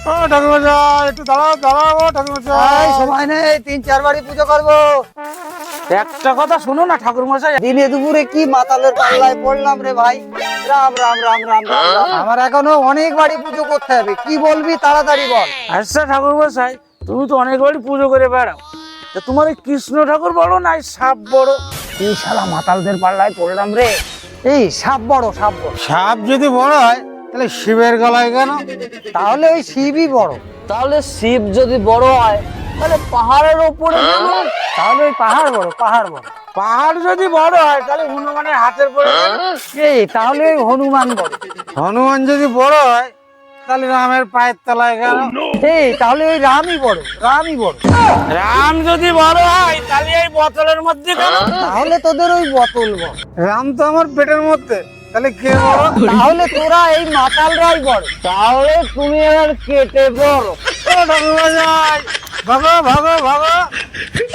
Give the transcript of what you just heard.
ও ঠাকুরমশাই একটু দাঁড়াও দাঁড়াও ও এই ঠাকুরমশাই। সময় নেই, 3-4 বাড়ি পুজো করবো। একটা কথা শোনো না ঠাকুরমশাই, দিনে দুপুরে কি মাতালের পাল্লায় পড়লাম রে ভাই। রাম রাম রাম রাম রাম রাম। আমার এখনো অনেক বাড়ি পুজো করতে হবে, কি বলবি তাড়াতাড়ি বল। আচ্ছা ঠাকুরমশাই, তুমি তো অনেক বাড়ি পুজো করে বেড়াও, তা তোমার এই কৃষ্ণ ঠাকুর বড় না এই সাপ বড়? এই শালা মাতালদের পাল্লায় পড়লাম রে। এই সাপ বড়, সাপ বড়। সাপ যদি বড় হয় তাহলে শিবের গলায় কেন? তাহলে ওই শিবই বড়। তাহলে শিব যদি বড় হয় তাহলে পাহাড়ের ওপরে কেন? তাহলে ওই পাহাড় বড়, পাহাড় বড়। পাহাড় যদি বড় হয় তাহলে হনুমানের হাতের পরে কেন? এই তাহলে ওই হনুমান বড়। হনুমান যদি বড় হয় তাহলে রামের পায়ের তলায় কেন? এই তাহলে ওই রামই বড়, রামই বড়। রাম যদি বড় হয় তাহলে এই বোতলের মধ্যে কেন? তাহলে তোদের ওই বোতল বড়। রাম তো আমার পেটের মধ্যে, তাহলে কে বড়? তাহলে তোরা এই মাতালরাই বড়। তাহলে তুমি এবার কেটে বড়। ও ঠাকুরমশাই, ভাগো ভাগো ভাগো।